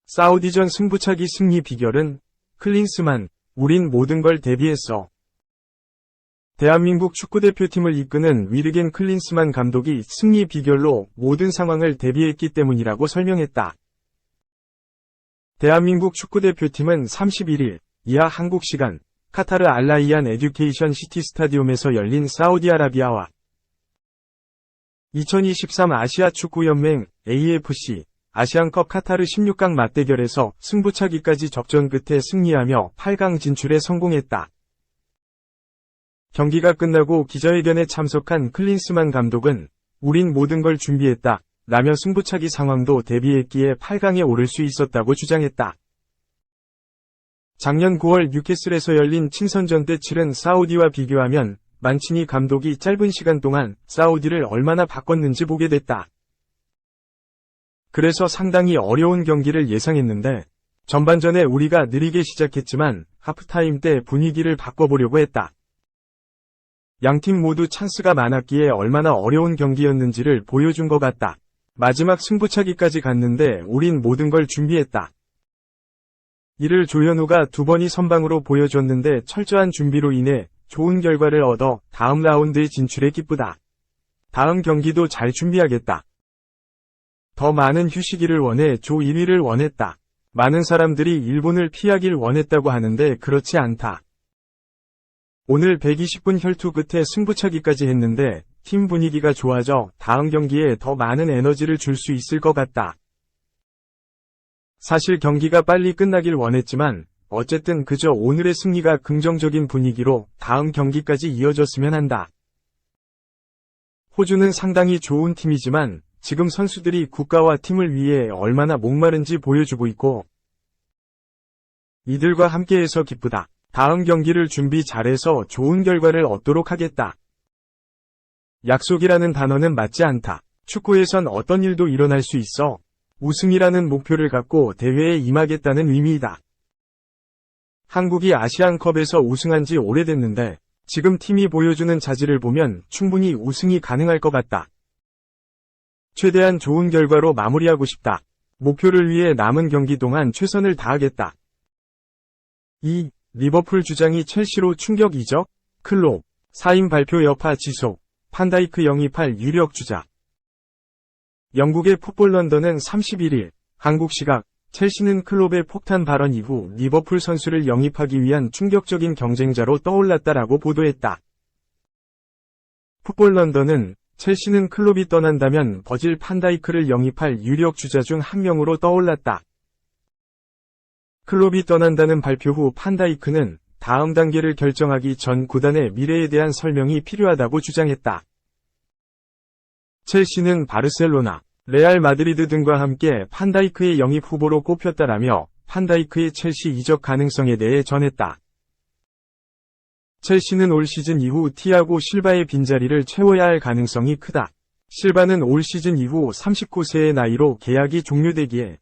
사우디전 승부차기 승리 비결은 클린스만, 우린 모든 걸 대비했어. 대한민국 축구대표팀을 이끄는 위르겐 클린스만 감독이 승리 비결로 모든 상황을 대비했기 때문이라고 설명했다. 대한민국 축구대표팀은 31일 이하 한국 시간 카타르 알라이안 에듀케이션 시티 스타디움에서 열린 사우디아라비아와 2023 아시아 축구연맹 AFC 아시안컵 카타르 16강 맞대결에서 승부차기까지 접전 끝에 승리하며 8강 진출에 성공했다. 경기가 끝나고 기자회견에 참석한 클린스만 감독은 우린 모든 걸 준비했다 라며 승부차기 상황도 대비했기에 8강에 오를 수 있었다고 주장했다. 작년 9월 뉴캐슬에서 열린 친선전 때 치른 사우디와 비교하면 만치니 감독이 짧은 시간 동안 사우디를 얼마나 바꿨는지 보게 됐다. 그래서 상당히 어려운 경기를 예상했는데 전반전에 우리가 느리게 시작했지만 하프타임 때 분위기를 바꿔보려고 했다. 양팀 모두 찬스가 많았기에 얼마나 어려운 경기였는지를 보여준 것 같다. 마지막 승부차기까지 갔는데 우린 모든 걸 준비했다. 이를 조현우가 2번이 선방으로 보여줬는데 철저한 준비로 인해 좋은 결과를 얻어 다음 라운드에 진출해 기쁘다. 다음 경기도 잘 준비하겠다. 더 많은 휴식일을 원해 조 1위를 원했다. 많은 사람들이 일본을 피하길 원했다고 하는데 그렇지 않다. 오늘 120분 혈투 끝에 승부차기까지 했는데 팀 분위기가 좋아져 다음 경기에 더 많은 에너지를 줄 수 있을 것 같다. 사실 경기가 빨리 끝나길 원했지만 어쨌든 그저 오늘의 승리가 긍정적인 분위기로 다음 경기까지 이어졌으면 한다. 호주는 상당히 좋은 팀이지만 지금 선수들이 국가와 팀을 위해 얼마나 목마른지 보여주고 있고 이들과 함께해서 기쁘다. 다음 경기를 준비 잘해서 좋은 결과를 얻도록 하겠다. 약속이라는 단어는 맞지 않다. 축구에선 어떤 일도 일어날 수 있어. 우승이라는 목표를 갖고 대회에 임하겠다는 의미이다. 한국이 아시안컵에서 우승한 지 오래됐는데 지금 팀이 보여주는 자질을 보면 충분히 우승이 가능할 것 같다. 최대한 좋은 결과로 마무리하고 싶다. 목표를 위해 남은 경기 동안 최선을 다하겠다. 2. 리버풀 주장이 첼시로 충격 이적? 클롭. 사임 발표 여파 지속. 판다이크 영입할 유력 주자. 영국의 풋볼 런던은 31일 한국 시각 첼시는 클롭의 폭탄 발언 이후 리버풀 선수를 영입하기 위한 충격적인 경쟁자로 떠올랐다라고 보도했다. 풋볼 런던은 첼시는 클롭이 떠난다면 버질 판다이크를 영입할 유력 주자 중 한 명으로 떠올랐다. 클롭이 떠난다는 발표 후 판다이크는 다음 단계를 결정하기 전 구단의 미래에 대한 설명이 필요하다고 주장했다. 첼시는 바르셀로나, 레알 마드리드 등과 함께 판다이크의 영입 후보로 꼽혔다라며 판다이크의 첼시 이적 가능성에 대해 전했다. 첼시는 올 시즌 이후 티아고 실바의 빈자리를 채워야 할 가능성이 크다. 실바는 올 시즌 이후 39세의 나이로 계약이 종료되기에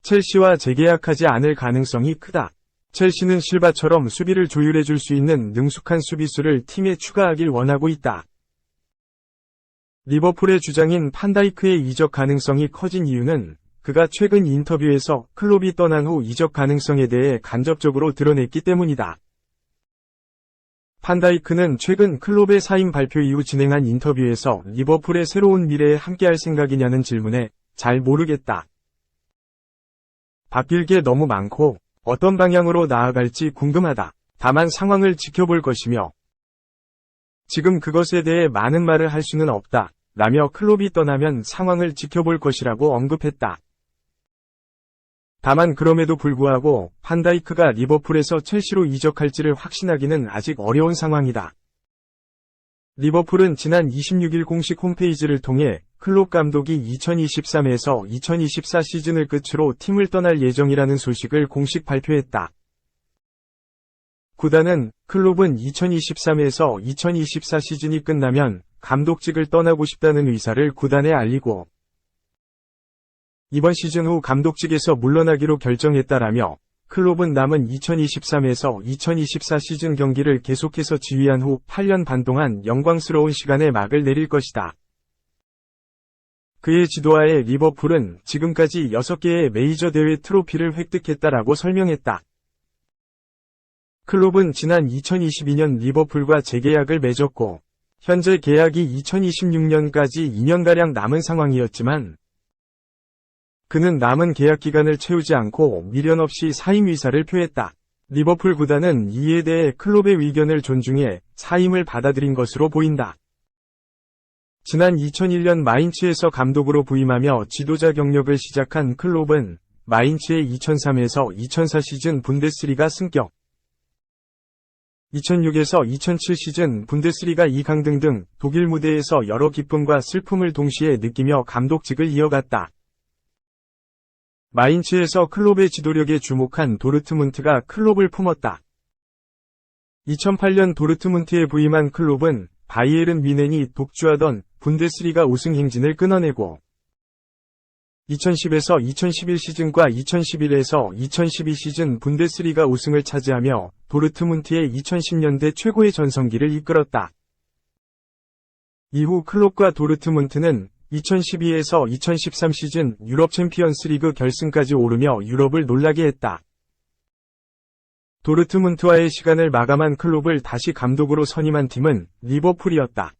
첼시와 재계약하지 않을 가능성이 크다. 첼시는 실바처럼 수비를 조율해줄 수 있는 능숙한 수비수를 팀에 추가하길 원하고 있다. 리버풀의 주장인 판다이크의 이적 가능성이 커진 이유는 그가 최근 인터뷰에서 클롭이 떠난 후 이적 가능성에 대해 간접적으로 드러냈기 때문이다. 판다이크는 최근 클롭의 사임 발표 이후 진행한 인터뷰에서 리버풀의 새로운 미래에 함께할 생각이냐는 질문에 잘 모르겠다. 바뀔 게 너무 많고 어떤 방향으로 나아갈지 궁금하다. 다만 상황을 지켜볼 것이며 지금 그것에 대해 많은 말을 할 수는 없다. 라며 클롭이 떠나면 상황을 지켜볼 것이라고 언급했다. 다만 그럼에도 불구하고 판다이크가 리버풀에서 첼시로 이적할지를 확신하기는 아직 어려운 상황이다. 리버풀은 지난 26일 공식 홈페이지를 통해 클롭 감독이 2023에서 2024 시즌을 끝으로 팀을 떠날 예정이라는 소식을 공식 발표했다. 구단은 클롭은 2023에서 2024 시즌이 끝나면 감독직을 떠나고 싶다는 의사를 구단에 알리고 이번 시즌 후 감독직에서 물러나기로 결정했다라며 클롭은 남은 2023에서 2024 시즌 경기를 계속해서 지휘한 후 8년 반 동안 영광스러운 시간에 막을 내릴 것이다. 그의 지도하에 리버풀은 지금까지 6개의 메이저 대회 트로피를 획득했다라고 설명했다. 클롭은 지난 2022년 리버풀과 재계약을 맺었고, 현재 계약이 2026년까지 2년가량 남은 상황이었지만, 그는 남은 계약 기간을 채우지 않고 미련 없이 사임 의사를 표했다. 리버풀 구단은 이에 대해 클롭의 의견을 존중해 사임을 받아들인 것으로 보인다. 지난 2001년 마인츠에서 감독으로 부임하며 지도자 경력을 시작한 클롭은 마인츠의 2003에서 2004 시즌 분데스리가 승격, 2006에서 2007 시즌 분데스리가 2강 등 독일 무대에서 여러 기쁨과 슬픔을 동시에 느끼며 감독직을 이어갔다. 마인츠에서 클롭의 지도력에 주목한 도르트문트가 클롭을 품었다. 2008년 도르트문트에 부임한 클롭은 바이에른 뮌헨이 독주하던 분데스리가 우승 행진을 끊어내고 2010에서 2011 시즌과 2011에서 2012 시즌 분데스리가 우승을 차지하며 도르트문트의 2010년대 최고의 전성기를 이끌었다. 이후 클롭과 도르트문트는 2012에서 2013 시즌 유럽 챔피언스 리그 결승까지 오르며 유럽을 놀라게 했다. 도르트문트와의 시간을 마감한 클롭을 다시 감독으로 선임한 팀은 리버풀이었다.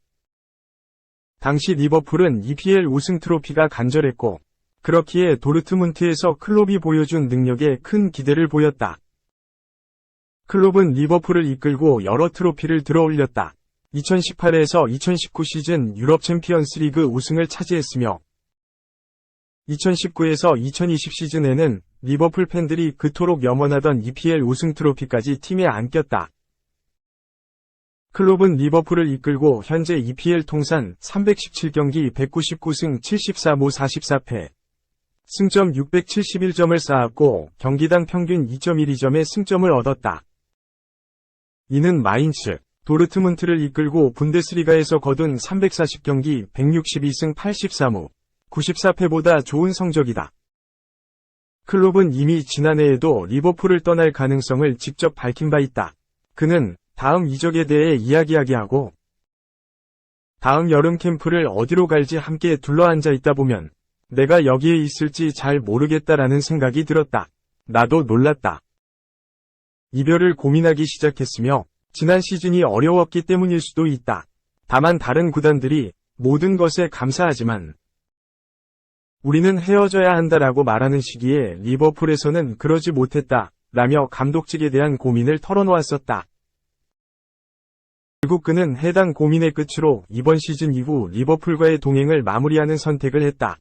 당시 리버풀은 EPL 우승 트로피가 간절했고, 그렇기에 도르트문트에서 클롭이 보여준 능력에 큰 기대를 보였다. 클롭은 리버풀을 이끌고 여러 트로피를 들어올렸다. 2018에서 2019 시즌 유럽 챔피언스 리그 우승을 차지했으며 2019에서 2020 시즌에는 리버풀 팬들이 그토록 염원하던 EPL 우승 트로피까지 팀에 안겼다. 클롭은 리버풀을 이끌고 현재 EPL 통산 317경기 199승 74무 44패, 승점 671점을 쌓았고 경기당 평균 2.12점의 승점을 얻었다. 이는 마인츠, 도르트문트를 이끌고 분데스리가에서 거둔 340경기 162승 84무 94패보다 좋은 성적이다. 클롭은 이미 지난해에도 리버풀을 떠날 가능성을 직접 밝힌 바 있다. 그는 다음 이적에 대해 이야기하게 하고 다음 여름 캠프를 어디로 갈지 함께 둘러앉아 있다 보면 내가 여기에 있을지 잘 모르겠다라는 생각이 들었다. 나도 놀랐다. 이별을 고민하기 시작했으며 지난 시즌이 어려웠기 때문일 수도 있다. 다만 다른 구단들이 모든 것에 감사하지만 우리는 헤어져야 한다라고 말하는 시기에 리버풀에서는 그러지 못했다 라며 감독직에 대한 고민을 털어놓았었다. 결국 그는 해당 고민의 끝으로 이번 시즌 이후 리버풀과의 동행을 마무리하는 선택을 했다.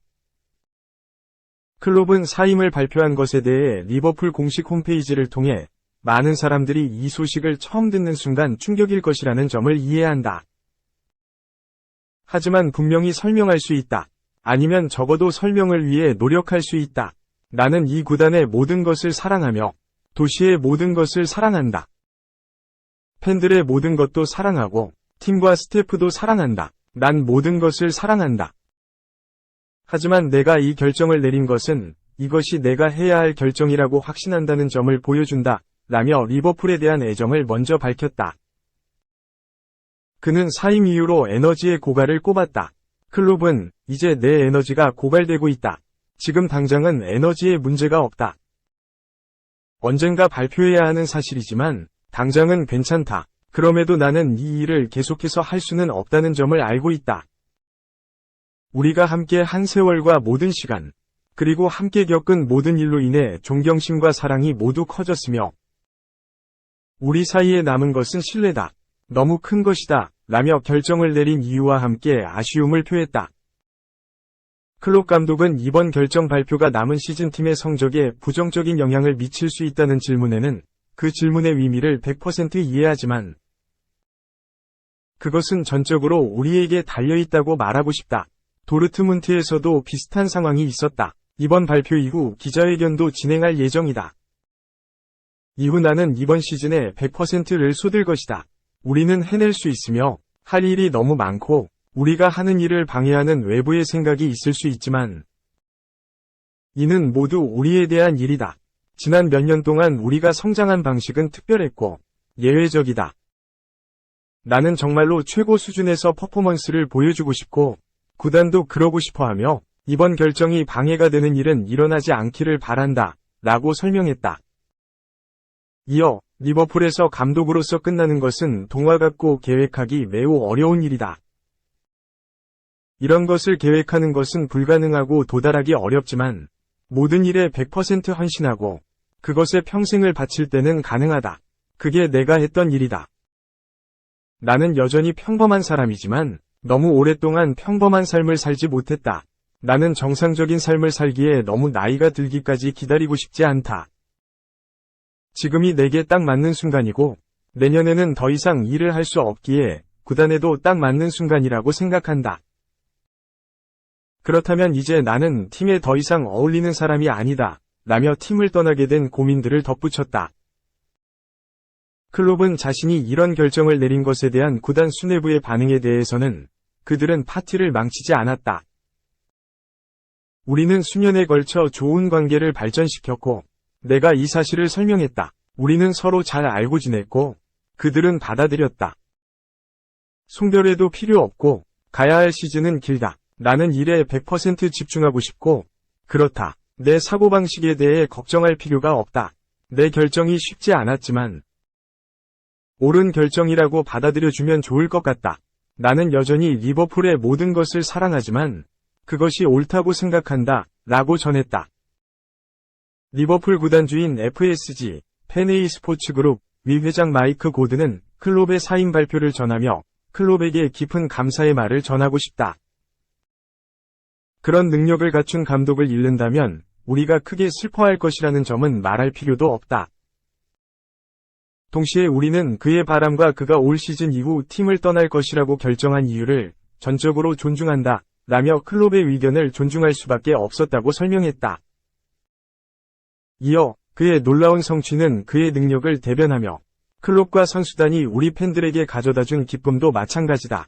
클롭은 사임을 발표한 것에 대해 리버풀 공식 홈페이지를 통해 많은 사람들이 이 소식을 처음 듣는 순간 충격일 것이라는 점을 이해한다. 하지만 분명히 설명할 수 있다. 아니면 적어도 설명을 위해 노력할 수 있다. 나는 이 구단의 모든 것을 사랑하며 도시의 모든 것을 사랑한다. 팬들의 모든 것도 사랑하고 팀과 스태프도 사랑한다. 난 모든 것을 사랑한다. 하지만 내가 이 결정을 내린 것은 이것이 내가 해야 할 결정이라고 확신한다는 점을 보여준다. 라며 리버풀에 대한 애정을 먼저 밝혔다. 그는 사임 이후로 에너지의 고갈을 꼽았다. 클롭은 이제 내 에너지가 고갈되고 있다. 지금 당장은 에너지에 문제가 없다. 언젠가 발표해야 하는 사실이지만 당장은 괜찮다. 그럼에도 나는 이 일을 계속해서 할 수는 없다는 점을 알고 있다. 우리가 함께 한 세월과 모든 시간, 그리고 함께 겪은 모든 일로 인해 존경심과 사랑이 모두 커졌으며 우리 사이에 남은 것은 신뢰다. 너무 큰 것이다. 라며 결정을 내린 이유와 함께 아쉬움을 표했다. 클롭 감독은 이번 결정 발표가 남은 시즌 팀의 성적에 부정적인 영향을 미칠 수 있다는 질문에는 그 질문의 의미를 100% 이해하지만 그것은 전적으로 우리에게 달려있다고 말하고 싶다. 도르트문트에서도 비슷한 상황이 있었다. 이번 발표 이후 기자회견도 진행할 예정이다. 이후 나는 이번 시즌에 100%를 쏟을 것이다. 우리는 해낼 수 있으며 할 일이 너무 많고 우리가 하는 일을 방해하는 외부의 생각이 있을 수 있지만 이는 모두 우리에 대한 일이다. 지난 몇 년 동안 우리가 성장한 방식은 특별했고 예외적이다. 나는 정말로 최고 수준에서 퍼포먼스를 보여주고 싶고 구단도 그러고 싶어하며 이번 결정이 방해가 되는 일은 일어나지 않기를 바란다. 라고 설명했다. 이어 리버풀에서 감독으로서 끝나는 것은 동화 같고 계획하기 매우 어려운 일이다. 이런 것을 계획하는 것은 불가능하고 도달하기 어렵지만 모든 일에 100% 헌신하고 그것에 평생을 바칠 때는 가능하다. 그게 내가 했던 일이다. 나는 여전히 평범한 사람이지만 너무 오랫동안 평범한 삶을 살지 못했다. 나는 정상적인 삶을 살기에 너무 나이가 들기까지 기다리고 싶지 않다. 지금이 내게 딱 맞는 순간이고 내년에는 더 이상 일을 할 수 없기에 구단에도 딱 맞는 순간이라고 생각한다. 그렇다면 이제 나는 팀에 더 이상 어울리는 사람이 아니다. 라며 팀을 떠나게 된 고민들을 덧붙였다. 클롭은 자신이 이런 결정을 내린 것에 대한 구단 수뇌부의 반응에 대해서는 그들은 파티를 망치지 않았다. 우리는 수년에 걸쳐 좋은 관계를 발전시켰고 내가 이 사실을 설명했다. 우리는 서로 잘 알고 지냈고 그들은 받아들였다. 송별회도 필요 없고 가야 할 시즌은 길다. 나는 일에 100% 집중하고 싶고 그렇다. 내 사고방식에 대해 걱정할 필요가 없다. 내 결정이 쉽지 않았지만 옳은 결정이라고 받아들여주면 좋을 것 같다. 나는 여전히 리버풀의 모든 것을 사랑하지만 그것이 옳다고 생각한다. 라고 전했다. 리버풀 구단주인 FSG, 펜웨이 스포츠그룹 위 회장 마이크 고든은 클롭의 사임 발표를 전하며 클롭에게 깊은 감사의 말을 전하고 싶다. 그런 능력을 갖춘 감독을 잃는다면 우리가 크게 슬퍼할 것이라는 점은 말할 필요도 없다. 동시에 우리는 그의 바람과 그가 올 시즌 이후 팀을 떠날 것이라고 결정한 이유를 전적으로 존중한다. 라며 클롭의 의견을 존중할 수밖에 없었다고 설명했다. 이어 그의 놀라운 성취는 그의 능력을 대변하며 클롭과 선수단이 우리 팬들에게 가져다준 기쁨도 마찬가지다.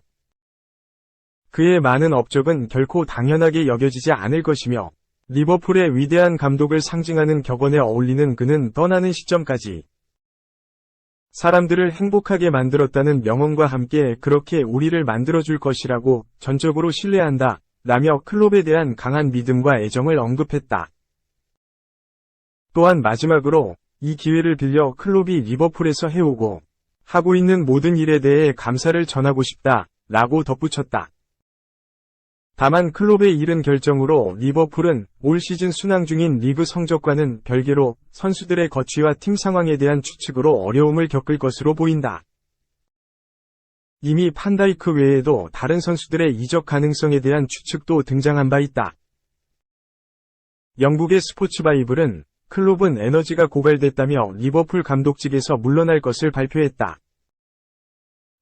그의 많은 업적은 결코 당연하게 여겨지지 않을 것이며 리버풀의 위대한 감독을 상징하는 격언에 어울리는 그는 떠나는 시점까지 사람들을 행복하게 만들었다는 명언과 함께 그렇게 우리를 만들어줄 것이라고 전적으로 신뢰한다. 라며 클롭에 대한 강한 믿음과 애정을 언급했다. 또한 마지막으로 이 기회를 빌려 클롭이 리버풀에서 해오고 하고 있는 모든 일에 대해 감사를 전하고 싶다. 라고 덧붙였다. 다만 클롭의 이른 결정으로 리버풀은 올 시즌 순항 중인 리그 성적과는 별개로 선수들의 거취와 팀 상황에 대한 추측으로 어려움을 겪을 것으로 보인다. 이미 판다이크 외에도 다른 선수들의 이적 가능성에 대한 추측도 등장한 바 있다. 영국의 스포츠 바이블은 클롭은 에너지가 고갈됐다며 리버풀 감독직에서 물러날 것을 발표했다.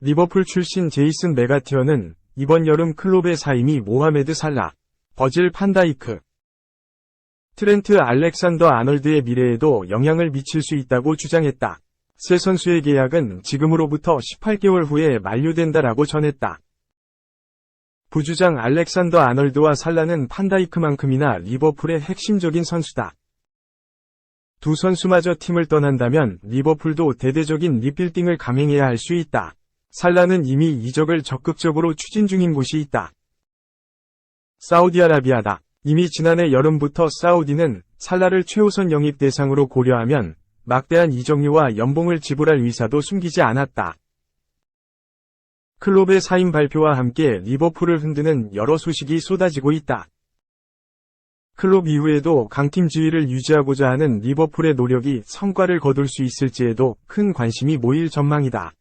리버풀 출신 제이슨 메가티어는 이번 여름 클롭의 사임이 모하메드 살라, 버질 판다이크, 트렌트 알렉산더 아놀드의 미래에도 영향을 미칠 수 있다고 주장했다. 세 선수의 계약은 지금으로부터 18개월 후에 만료된다라고 전했다. 부주장 알렉산더 아놀드와 살라는 판다이크만큼이나 리버풀의 핵심적인 선수다. 두 선수마저 팀을 떠난다면 리버풀도 대대적인 리빌딩을 감행해야 할 수 있다. 살라는 이미 이적을 적극적으로 추진 중인 곳이 있다. 사우디아라비아다. 이미 지난해 여름부터 사우디는 살라를 최우선 영입 대상으로 고려하면 막대한 이적료와 연봉을 지불할 의사도 숨기지 않았다. 클롭의 사임 발표와 함께 리버풀을 흔드는 여러 소식이 쏟아지고 있다. 클롭 이후에도 강팀 지위를 유지하고자 하는 리버풀의 노력이 성과를 거둘 수 있을지에도 큰 관심이 모일 전망이다.